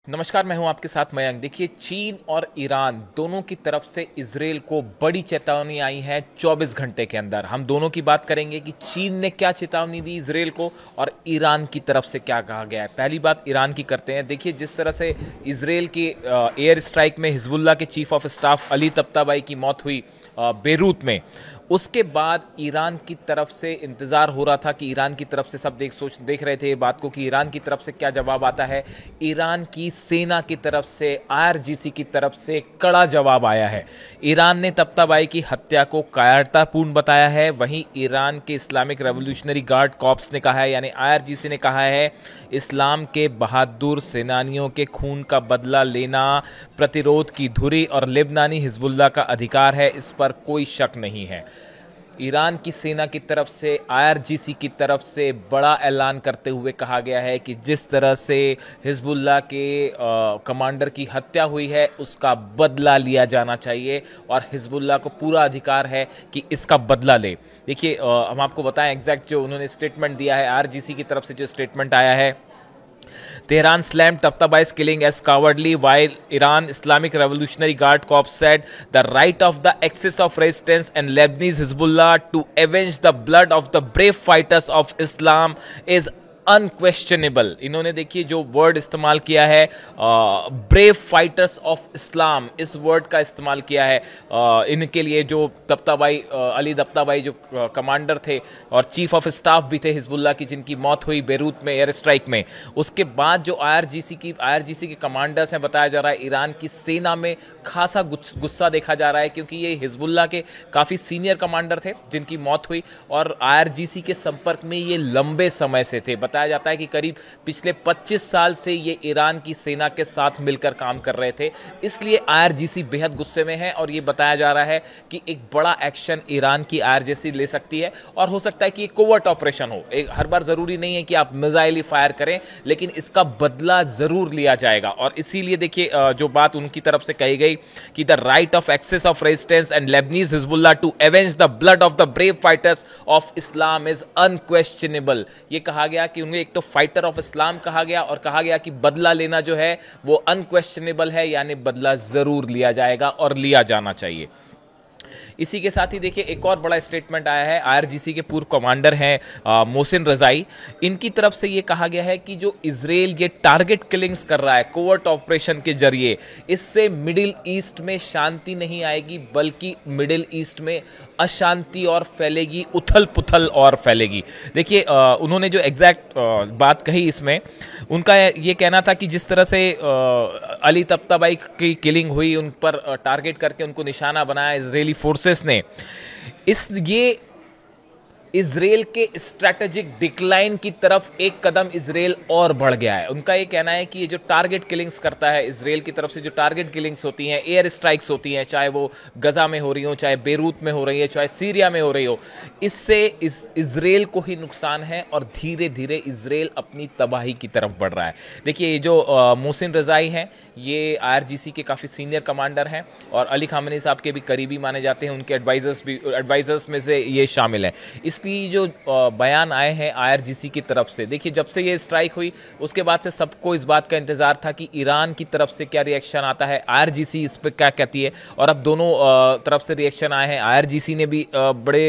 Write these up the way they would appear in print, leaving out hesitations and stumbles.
नमस्कार, मैं हूं आपके साथ मयंक। देखिए, चीन और ईरान दोनों की तरफ से इजराइल को बड़ी चेतावनी आई है 24 घंटे के अंदर। हम दोनों की बात करेंगे कि चीन ने क्या चेतावनी दी इजराइल को और ईरान की तरफ से क्या कहा गया है। पहली बात ईरान की करते हैं। देखिए, जिस तरह से इजराइल की एयर स्ट्राइक में हिजबुल्लाह के चीफ ऑफ स्टाफ अली तख्ताबाई की मौत हुई बेरूत में, उसके बाद ईरान की तरफ से इंतज़ार हो रहा था कि ईरान की तरफ से सब देख रहे थे ये बात को कि ईरान की तरफ से क्या जवाब आता है। ईरान की सेना की तरफ से, आईआरजीसी की तरफ से कड़ा जवाब आया है। ईरान ने तख्ताबाई की हत्या को कायरतापूर्ण बताया है। वहीं ईरान के इस्लामिक रेवोल्यूशनरी गार्ड कॉर्प्स ने कहा है, यानी आईआरजीसी ने कहा है, इस्लाम के बहादुर सेनानियों के खून का बदला लेना प्रतिरोध की धुरी और लेबनानी हिजबुल्लाह का अधिकार है, इस पर कोई शक नहीं है। ईरान की सेना की तरफ से, आईआरजीसी की तरफ से बड़ा ऐलान करते हुए कहा गया है कि जिस तरह से हिजबुल्लाह के कमांडर की हत्या हुई है उसका बदला लिया जाना चाहिए और हिजबुल्लाह को पूरा अधिकार है कि इसका बदला ले। देखिए, हम आपको बताएं एग्जैक्ट जो उन्होंने स्टेटमेंट दिया है, आईआरजीसी की तरफ से जो स्टेटमेंट आया है। Tehran slammed Tabatabai killing as cowardly, while Iran Islamic Revolutionary Guard Corps said the right of the axis of resistance and Lebanese Hezbollah to avenge the blood of the brave fighters of Islam is unquestionable. इन्होंने देखिए जो word इस्तेमाल किया है, brave fighters of इस्लाम, इस word का इस्तेमाल किया है इनके लिए। जो तख्ताबाई अली तख्ताबाई जो कमांडर थे और चीफ ऑफ स्टाफ भी थे हिजबुल्लाह की, जिनकी मौत हुई बेरूत में एयर स्ट्राइक में, उसके बाद जो आईआरजीसी के कमांडर्स हैं, बताया जा रहा है ईरान की सेना में खासा गुस्सा देखा जा रहा है, क्योंकि ये हिजबुल्लाह के काफ़ी सीनियर कमांडर थे जिनकी मौत हुई और आईआरजीसी के संपर्क में ये लंबे समय से थे। बताया जाता है कि करीब पिछले 25 साल से ये ईरान की सेना के साथ मिलकर काम कर रहे थे, इसलिए आईआरजीसी बेहद गुस्से में है और ये बताया जा रहा है कि एक बड़ा एक्शन ईरान की आईआरजीसी ले सकती है और हो सकता है कि एक कोवर्ट ऑपरेशन हो। हर बार जरूरी नहीं है कि आप मिसाइल ही फायर करें, लेकिन इसका बदला जरूर लिया जाएगा। और इसीलिए देखिए जो बात उनकी तरफ से कही गई कि the right of axis of resistance and Lebanese Hezbollah to avenge the blood of the brave fighters of Islam is unquestionable. ये कहा गया कि उन्हें एक तो फाइटर ऑफ इस्लाम कहा गया और कहा गया कि बदला लेना जो है वो अनक्वेश्चनेबल है, यानी बदला जरूर लिया जाएगा और लिया जाना चाहिए। इसी के साथ ही देखिए एक और बड़ा स्टेटमेंट आया है। आईआरजीसी के पूर्व कमांडर हैं मोहसिन रजाई, इनकी तरफ से ये कहा गया है कि जो इजराइल ये टारगेट किलिंग्स कर रहा है कोवर्ट ऑपरेशन के जरिए, इससे मिडिल ईस्ट में शांति नहीं आएगी, बल्कि मिडिल ईस्ट में अशांति और फैलेगी, उथल पुथल और फैलेगी। देखिए उन्होंने जो एग्जैक्ट बात कही इसमें, उनका ये कहना था कि जिस तरह से अली तख्ताबाई की किलिंग हुई, उन पर टारगेट करके उनको निशाना बनाया इजरायली फोर्सेस ने, ये इजराइल के स्ट्रैटेजिक डिक्लाइन की तरफ एक कदम इजराइल और बढ़ गया है। उनका ये कहना है कि ये जो टारगेट किलिंग्स करता है इजराइल की तरफ से, जो टारगेट किलिंग्स होती हैं, एयर स्ट्राइक्स होती हैं, चाहे वो गजा में हो रही हो, चाहे बेरूत में हो रही है, चाहे सीरिया में हो रही हो, इससे इजराइल को ही नुकसान है और धीरे धीरे इजराइल अपनी तबाही की तरफ बढ़ रहा है। देखिए ये जो मोहसिन रजाई हैं, ये आईआरजीसी के काफ़ी सीनियर कमांडर हैं और अली खामेनी साहब के भी करीबी माने जाते हैं, उनके एडवाइजर्स में से ये शामिल है। इसलिए जो बयान आए हैं आईआरजीसी की तरफ से, देखिए जब से ये स्ट्राइक हुई उसके बाद से सबको इस बात का इंतजार था कि ईरान की तरफ से क्या रिएक्शन आता है, आईआरजीसी इस पर क्या कहती है, और अब दोनों तरफ से रिएक्शन आए हैं। आईआरजीसी ने भी बड़े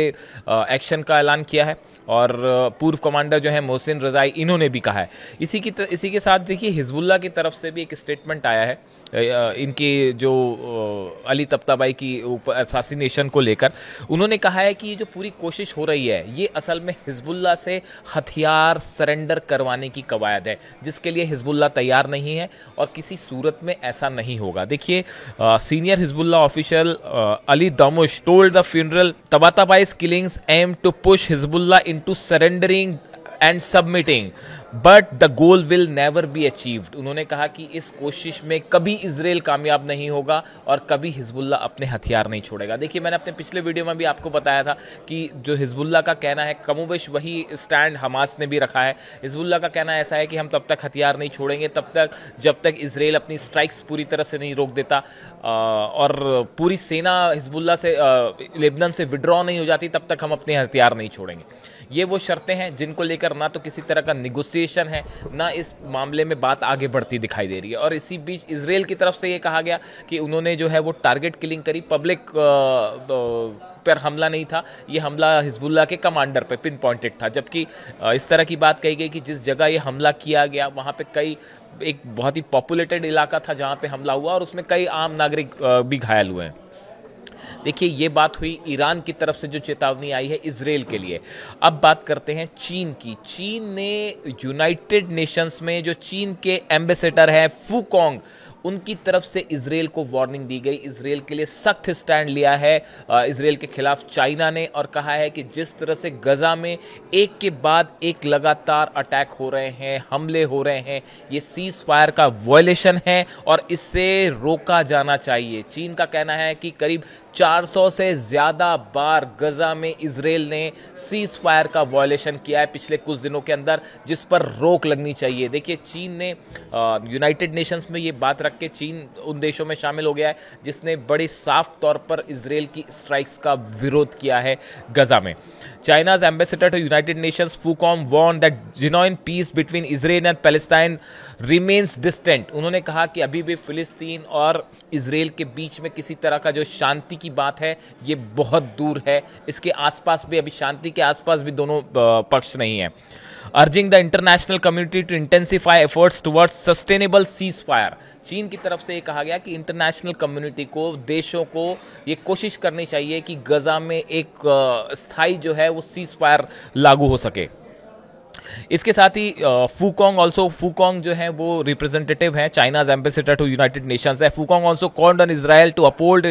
एक्शन का ऐलान किया है और पूर्व कमांडर जो है मोहसिन रजाई, इन्होंने भी कहा है। इसी के साथ देखिए हिजबुल्लाह की तरफ से भी एक स्टेटमेंट आया है इनकी जो अली तख्ताबाई की असैसिनेशन को लेकर। उन्होंने कहा है कि ये जो पूरी कोशिश हो रही है ये असल में हिजबुल्लाह से हथियार सरेंडर करवाने की कवायद है, जिसके लिए हिजबुल्लाह तैयार नहीं है और किसी सूरत में ऐसा नहीं होगा। देखिए senior Hezbollah official Ali Damoush told the funeral Tabatabai's killings aim to push Hezbollah into surrendering and submitting, but the goal will never be achieved. उन्होंने कहा कि इस कोशिश में कभी इजराइल कामयाब नहीं होगा और कभी हिजबुल्लाह अपने हथियार नहीं छोड़ेगा। देखिए मैंने अपने पिछले वीडियो में भी आपको बताया था कि जो हिजबुल्लाह का कहना है, कमोबेश वही स्टैंड हमास ने भी रखा है। हिजबुल्लाह का कहना ऐसा है कि हम तब तक हथियार नहीं छोड़ेंगे तब तक जब तक इजराइल अपनी स्ट्राइक्स पूरी तरह से नहीं रोक देता और पूरी सेना हिजबुल्लाह से लेबनान से विड्रॉ नहीं हो जाती, तब तक हम अपने हथियार नहीं छोड़ेंगे। ये वो शर्तें हैं जिनको लेकर ना तो किसी तरह का निगोशिएशन नेगोशिएशन है, ना इस मामले में बात आगे बढ़ती दिखाई दे रही है। और इसी बीच इजराइल की तरफ से ये कहा गया कि उन्होंने जो है वो टारगेट किलिंग करी, पब्लिक पर हमला नहीं था, ये हमला हिजबुल्लाह के कमांडर पे पिन पॉइंटेड था। जबकि इस तरह की बात कही गई कि जिस जगह ये हमला किया गया वहाँ पे एक बहुत ही पॉपुलेटेड इलाका था जहाँ पे हमला हुआ और उसमें कई आम नागरिक भी घायल हुए हैं। देखिए, ये बात हुई ईरान की तरफ से जो चेतावनी आई है इजराइल के लिए। अब बात करते हैं चीन की। चीन ने यूनाइटेड नेशंस में जो चीन के एम्बेसडर हैं फूकोंग, उनकी तरफ से इजराइल को वार्निंग दी गई। इजराइल के लिए सख्त स्टैंड लिया है इजराइल के खिलाफ चाइना ने, और कहा है कि जिस तरह से गजा में एक के बाद एक लगातार अटैक हो रहे हैं, हमले हो रहे हैं, ये सीज फायर का वायलेशन है और इससे रोका जाना चाहिए। चीन का कहना है कि करीब 400 से ज़्यादा बार गजा में इजराइल ने सीज फायर का वायलेशन किया है पिछले कुछ दिनों के अंदर, जिस पर रोक लगनी चाहिए। देखिए, चीन ने यूनाइटेड नेशंस में ये बात रख के चीन उन देशों में शामिल हो गया है जिसने बड़े साफ तौर पर इजराइल की स्ट्राइक्स का विरोध किया है गजा में। चाइना's ambassador to United Nations फूकॉम warned that genuine peace between Israel and Palestine remains distant। उन्होंने कहा कि अभी भी फिलिस्तीन और इजराइल के बीच में किसी तरह का जो शांति की बात है ये बहुत दूर है, इसके आसपास भी अभी शांति के आसपास भी दोनों पक्ष नहीं है। Urging the international community to intensify efforts towards sustainable cease fire. चीन की तरफ से ये कहा गया कि इंटरनेशनल कम्युनिटी को, देशों को ये कोशिश करनी चाहिए कि गजा में एक स्थायी जो है वो सीज फायर लागू हो सके। इसके साथ ही फूकोंग जो है वो रिप्रेजेंटेटिव है, China's ambassador to United Nations है। Fu Cong also called on Israel to uphold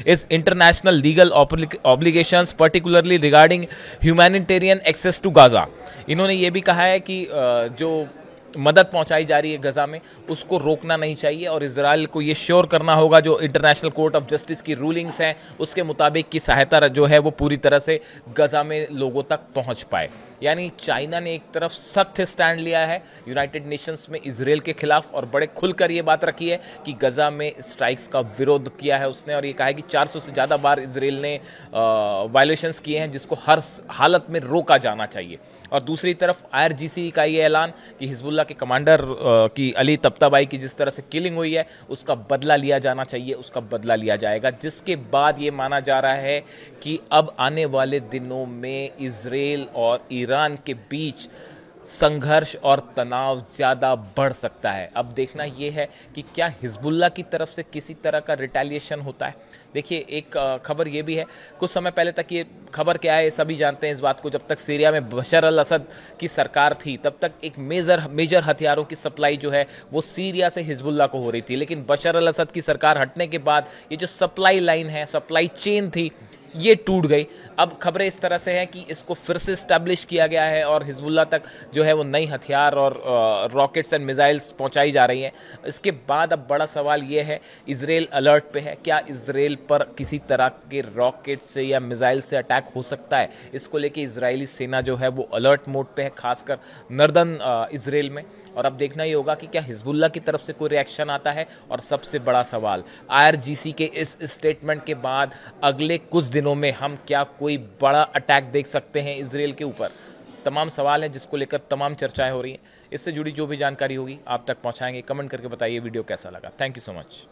its international legal obligations particularly regarding humanitarian access to Gaza. इन्होंने ये भी कहा है कि जो मदद पहुंचाई जा रही है गजा में उसको रोकना नहीं चाहिए और इजराइल को ये श्योर करना होगा जो इंटरनेशनल कोर्ट ऑफ जस्टिस की रूलिंग्स हैं उसके मुताबिक की सहायता जो है वो पूरी तरह से गजा में लोगों तक पहुंच पाए। यानी चाइना ने एक तरफ सख्त स्टैंड लिया है यूनाइटेड नेशंस में इजराइल के खिलाफ और बड़े खुलकर ये बात रखी है कि गजा में स्ट्राइक्स का विरोध किया है उसने, और ये कहा है कि 400 से ज़्यादा बार इजराइल ने वायलेशंस किए हैं जिसको हर हालत में रोका जाना चाहिए। और दूसरी तरफ IRGC का ये ऐलान कि हिजबुल्लाह के कमांडर की अली तब्ताबाई की जिस तरह से किलिंग हुई है उसका बदला लिया जाना चाहिए, उसका बदला लिया जाएगा। जिसके बाद ये माना जा रहा है कि अब आने वाले दिनों में इजराइल और ईरान के बीच संघर्ष और तनाव ज़्यादा बढ़ सकता है। अब देखना यह है कि क्या हिजबुल्लाह की तरफ से किसी तरह का रिटेलिएशन होता है। देखिए, एक खबर ये भी है, कुछ समय पहले तक ये खबर क्या है सभी जानते हैं इस बात को, जब तक सीरिया में बशर अल असद की सरकार थी तब तक एक मेजर हथियारों की सप्लाई जो है वो सीरिया से हिजबुल्लाह को हो रही थी। लेकिन बशर अल असद की सरकार हटने के बाद ये जो सप्लाई लाइन है, सप्लाई चेन थी, ये टूट गई। अब खबरें इस तरह से हैं कि इसको फिर से स्टैब्लिश किया गया है और हिजबुल्लाह तक जो है वो नई हथियार और रॉकेट्स एंड मिसाइल्स पहुंचाई जा रही हैं। इसके बाद अब बड़ा सवाल ये है, इजराइल अलर्ट पे है, क्या इजराइल पर किसी तरह के रॉकेट से या मिसाइल से अटैक हो सकता है? इसको लेके इजरायली सेना जो है वो अलर्ट मोड पे है, खासकर नॉर्दर्न इजराइल में। और अब देखना ही होगा कि क्या हिजबुल्लाह की तरफ से कोई रिएक्शन आता है। और सबसे बड़ा सवाल, IRGC के इस स्टेटमेंट के बाद अगले कुछ दिनों में हम क्या कोई बड़ा अटैक देख सकते हैं इजराइल के ऊपर? तमाम सवाल हैं जिसको लेकर तमाम चर्चाएं हो रही हैं। इससे जुड़ी जो भी जानकारी होगी आप तक पहुंचाएंगे। कमेंट करके बताइए वीडियो कैसा लगा। Thank you so much.